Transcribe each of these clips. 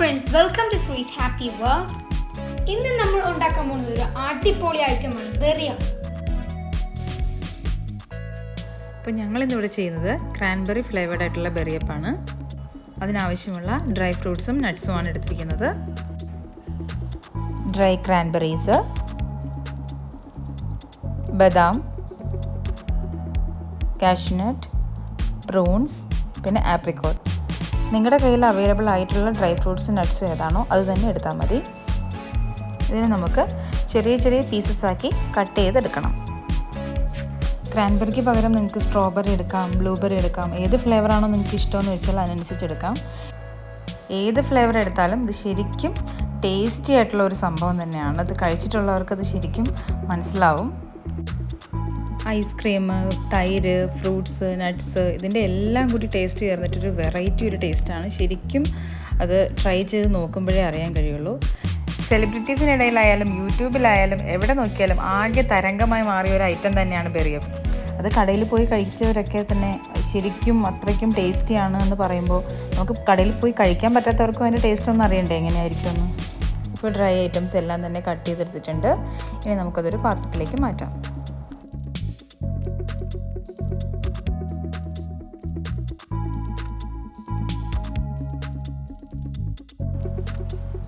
friends, welcome to Sree's Happy World. ഇന്ന് നമ്മൾ ഉണ്ടാക്കാൻ പോകുന്നത് ഒരു അടിപൊളി ഐറ്റമാണ് Berryup. അപ്പോൾ ഞങ്ങൾ ഇന്നിവിടെ ചെയ്യുന്നത് ക്രാൻബെറി ഫ്ലേവർഡ് ആയിട്ടുള്ള Berryup ആണ്. അതിനാവശ്യമുള്ള ഡ്രൈ ഫ്രൂട്ട്സും നട്ട്സും ആണ് എടുത്തിരിക്കുന്നത്. ഡ്രൈ ക്രാൻബെറീസ്, ബദാം, കാഷ്യൂനട്ട്, പ്രൂൺസ്, പിന്നെ ആപ്രിക്കോട്ട്. നിങ്ങളുടെ കയ്യിൽ അവൈലബിൾ ആയിട്ടുള്ള ഡ്രൈ ഫ്രൂട്ട്സും നട്ട്സും ഏതാണോ അത് തന്നെ എടുത്താൽ മതി. ഇതിനെ നമുക്ക് ചെറിയ ചെറിയ പീസസ് ആക്കി കട്ട് ചെയ്തെടുക്കണം. ക്രാൻബെറിക്ക് പകരം നിങ്ങൾക്ക് സ്ട്രോബെറി എടുക്കാം, ബ്ലൂബെറി എടുക്കാം. ഏത് ഫ്ലേവറാണോ നിങ്ങൾക്ക് ഇഷ്ടമെന്ന് വെച്ചാൽ അതിനനുസരിച്ച് എടുക്കാം. ഏത് ഫ്ലേവർ എടുത്താലും ഇത് ശരിക്കും ടേസ്റ്റി ആയിട്ടുള്ള ഒരു സംഭവം തന്നെയാണ്. അത് കഴിച്ചിട്ടുള്ളവർക്ക് അത് ശരിക്കും മനസ്സിലാവും. ഐസ്ക്രീം, തൈര്, ഫ്രൂട്ട്സ്, നട്ട്സ് ഇതിൻ്റെ എല്ലാം കൂടി ടേസ്റ്റ് ചേർന്നിട്ടൊരു വെറൈറ്റി ഒരു ടേസ്റ്റാണ്. ശരിക്കും അത് ട്രൈ ചെയ്ത് നോക്കുമ്പോഴേ അറിയാൻ കഴിയുള്ളൂ. സെലിബ്രിറ്റീസിനിടയിലായാലും യൂട്യൂബിലായാലും എവിടെ നോക്കിയാലും ആകെ തരംഗമായി മാറിയ ഒരു ഐറ്റം തന്നെയാണ് Berryup. അത് കടയിൽ പോയി കഴിച്ചവരൊക്കെ തന്നെ ശരിക്കും അത്രയ്ക്കും ടേസ്റ്റിയാണ് എന്ന് പറയുമ്പോൾ നമുക്ക് കടയിൽ പോയി കഴിക്കാൻ പറ്റാത്തവർക്കും അതിൻ്റെ ടേസ്റ്റ് ഒന്നും അറിയണ്ടേ എങ്ങനെയായിരിക്കും എന്ന്. ഇപ്പോൾ ഡ്രൈ ഐറ്റംസ് എല്ലാം തന്നെ കട്ട് ചെയ്തെടുത്തിട്ടുണ്ട്. ഇനി നമുക്കതൊരു പാത്രത്തിലേക്ക് മാറ്റാം.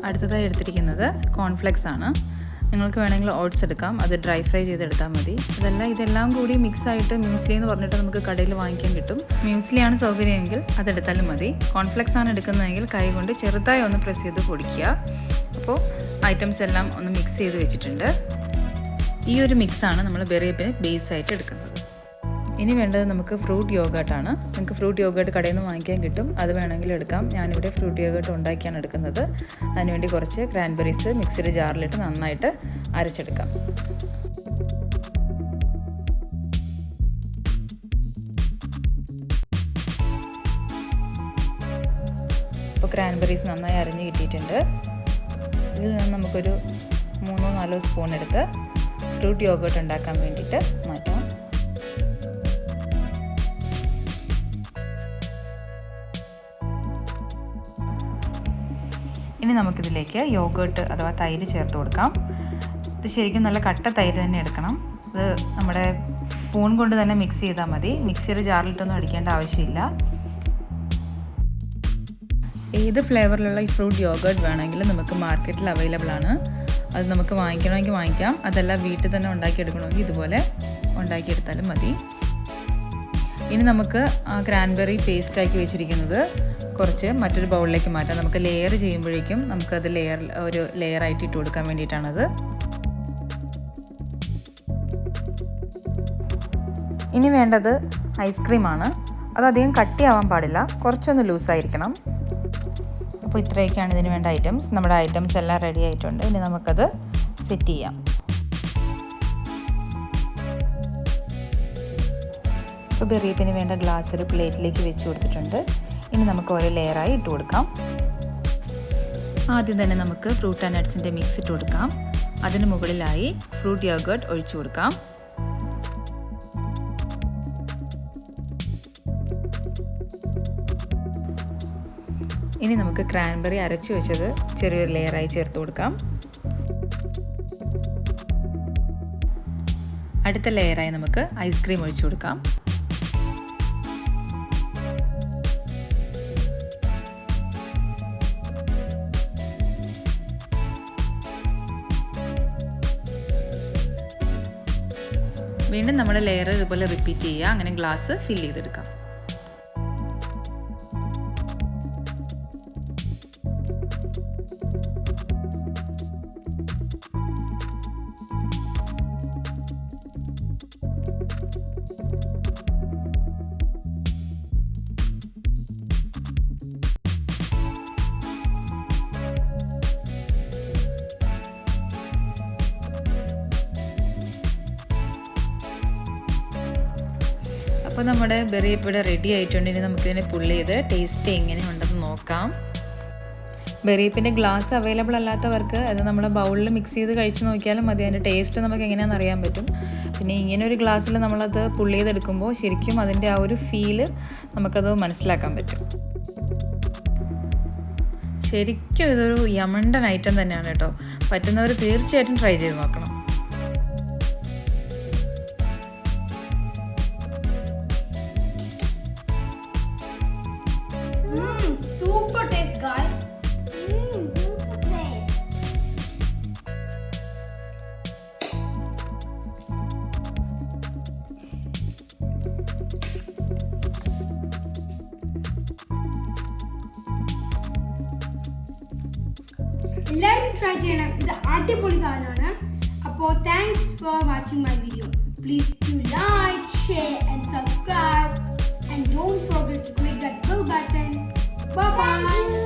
അടുത്തതായി എടുത്തിരിക്കുന്നത് കോൺഫ്ലെക്സ് ആണ്. നിങ്ങൾക്ക് വേണമെങ്കിൽ ഓട്സ് എടുക്കാം, അത് ഡ്രൈ ഫ്രൈ ചെയ്തെടുത്താൽ മതി. ഇതെല്ലാം കൂടി മിക്സ് ആയിട്ട് മ്യൂസ്ലി എന്ന് പറഞ്ഞിട്ട് നമുക്ക് കടയിൽ വാങ്ങിക്കാൻ കിട്ടും. മ്യൂസ്ലിയാണ് സൗകര്യമെങ്കിൽ അതെടുത്താലും മതി. കോൺഫ്ലെക്സ് ആണ് എടുക്കുന്നതെങ്കിൽ കൈ കൊണ്ട് ചെറുതായി ഒന്ന് പ്രസ് ചെയ്ത് പൊടിക്കുക. അപ്പോൾ ഐറ്റംസ് എല്ലാം ഒന്ന് മിക്സ് ചെയ്ത് വെച്ചിട്ടുണ്ട്. ഈ ഒരു മിക്സാണ് നമ്മൾ Berryupന് ബേസ് ആയിട്ട് എടുക്കുന്നത്. ഇനി വേണ്ടത് നമുക്ക് ഫ്രൂട്ട് യോഗേർട്ടാണ്. നിങ്ങൾക്ക് ഫ്രൂട്ട് യോഗേർട്ട് കടയിൽ നിന്ന് വാങ്ങിക്കാൻ കിട്ടും, അത് വേണമെങ്കിൽ എടുക്കാം. ഞാനിവിടെ ഫ്രൂട്ട് യോഗേർട്ട് ഉണ്ടാക്കിയാണ് എടുക്കുന്നത്. അതിനുവേണ്ടി കുറച്ച് ക്രാൻബെറീസ് മിക്സിയുടെ ജാറിലിട്ട് നന്നായിട്ട് അരച്ചെടുക്കാം. അപ്പോൾ ക്രാൻബെറീസ് നന്നായി അരിഞ്ഞ് കിട്ടിയിട്ടുണ്ട്. ഇതിൽ നിന്ന് നമുക്കൊരു 3-4 സ്പൂൺ എടുത്ത് ഫ്രൂട്ട് യോഗേർട്ട് ഉണ്ടാക്കാൻ വേണ്ടിയിട്ട് മാറ്റാം. ഇനി നമുക്കിതിലേക്ക് യോഗേർട്ട് അഥവാ തൈര് ചേർത്ത് കൊടുക്കാം. ഇത് ശരിക്കും നല്ല കട്ട തൈര് തന്നെ എടുക്കണം. ഇത് നമ്മുടെ സ്പൂൺ കൊണ്ട് തന്നെ മിക്സ് ചെയ്താൽ മതി. മിക്സിയുടെ ജാറിലിട്ടൊന്നും അടിക്കേണ്ട ആവശ്യമില്ല. ഏത് ഫ്ലേവറിലുള്ള ഈ ഫ്രൂട്ട് യോഗേർട്ട് വേണമെങ്കിലും നമുക്ക് മാർക്കറ്റിൽ അവൈലബിൾ ആണ്. അത് നമുക്ക് വാങ്ങിക്കണമെങ്കിൽ വാങ്ങിക്കാം. അതല്ല വീട്ടിൽ തന്നെ ഉണ്ടാക്കിയെടുക്കണമെങ്കിൽ ഇതുപോലെ ഉണ്ടാക്കിയെടുത്താലും മതി. ഇനി നമുക്ക് ആ ക്രാൻബെറി പേസ്റ്റാക്കി വെച്ചിരിക്കുന്നത് കുറച്ച് മറ്റൊരു ബൗളിലേക്ക് മാറ്റാം. നമുക്ക് ലെയർ ചെയ്യുമ്പോഴേക്കും നമുക്കത് ഒരു ലെയറായിട്ട് ഇട്ട് കൊടുക്കാൻ വേണ്ടിയിട്ടാണത്. ഇനി വേണ്ടത് ഐസ്ക്രീമാണ്. അതധികം കട്ടിയാവാൻ പാടില്ല, കുറച്ചൊന്ന് ലൂസായിരിക്കണം. അപ്പോൾ ഇത്രയൊക്കെയാണ് ഇതിന് വേണ്ട ഐറ്റംസ്. നമ്മുടെ ഐറ്റംസ് എല്ലാം റെഡി ആയിട്ടുണ്ട്. ഇനി നമുക്കത് സെറ്റ് ചെയ്യാം. അപ്പോൾ Berryupന് വേണ്ട ഗ്ലാസ് ഒരു പ്ലേറ്റിലേക്ക് വെച്ച് കൊടുത്തിട്ടുണ്ട്. ഇനി നമുക്ക് ഓരോ ലെയറായി ഇട്ട് കൊടുക്കാം. ആദ്യം തന്നെ നമുക്ക് ഫ്രൂട്ട് ആൻഡ് നട്ട്സിൻ്റെ മിക്സ് ഇട്ട് കൊടുക്കാം. അതിന് മുകളിലായി ഫ്രൂട്ട് യോഗേർട്ട് ഒഴിച്ചു കൊടുക്കാം. ഇനി നമുക്ക് ക്രാൻബെറി അരച്ചു വെച്ചത് ചെറിയൊരു ലെയറായി ചേർത്ത് കൊടുക്കാം. അടുത്ത ലെയറായി നമുക്ക് ഐസ്ക്രീം ഒഴിച്ചു കൊടുക്കാം. വീണ്ടും നമ്മുടെ ലെയർ ഇതുപോലെ റിപ്പീറ്റ് ചെയ്യുക. അങ്ങനെ ഗ്ലാസ് ഫിൽ ചെയ്തെടുക്കാം. അപ്പോൾ നമ്മുടെ Berryup ഇവിടെ റെഡി ആയിട്ടുണ്ട്. ഇനി നമുക്കിതിനെ പുള്ളി ചെയ്ത് ടേസ്റ്റ് എങ്ങനെ ഉണ്ടെന്ന് നോക്കാം. Berryupൻ്റെ ഗ്ലാസ് അവൈലബിൾ അല്ലാത്തവർക്ക് അത് നമ്മുടെ ബൗളിൽ മിക്സ് ചെയ്ത് കഴിച്ച് നോക്കിയാലും മതി. അതിൻ്റെ ടേസ്റ്റ് നമുക്ക് എങ്ങനെയാണെന്ന് അറിയാൻ പറ്റും. പിന്നെ ഇങ്ങനെ ഒരു ഗ്ലാസ്സിൽ നമ്മളത് പുള്ളി ചെയ്തെടുക്കുമ്പോൾ ശരിക്കും അതിൻ്റെ ആ ഒരു ഫീല് നമുക്കത് മനസ്സിലാക്കാൻ പറ്റും. ശരിക്കും ഇതൊരു യമണ്ടൻ ഐറ്റം തന്നെയാണ് കേട്ടോ. പറ്റുന്നവർ തീർച്ചയായിട്ടും ട്രൈ ചെയ്ത് നോക്കണം. Super taste, guys. എല്ലാവരും ട്രൈ ചെയ്യണം. ഇത് അടിപൊളി സാധനമാണ്. അപ്പോൾ thanks for watching my video. Please to like, share and subscribe. And don't forget to click that bell button. Bye bye.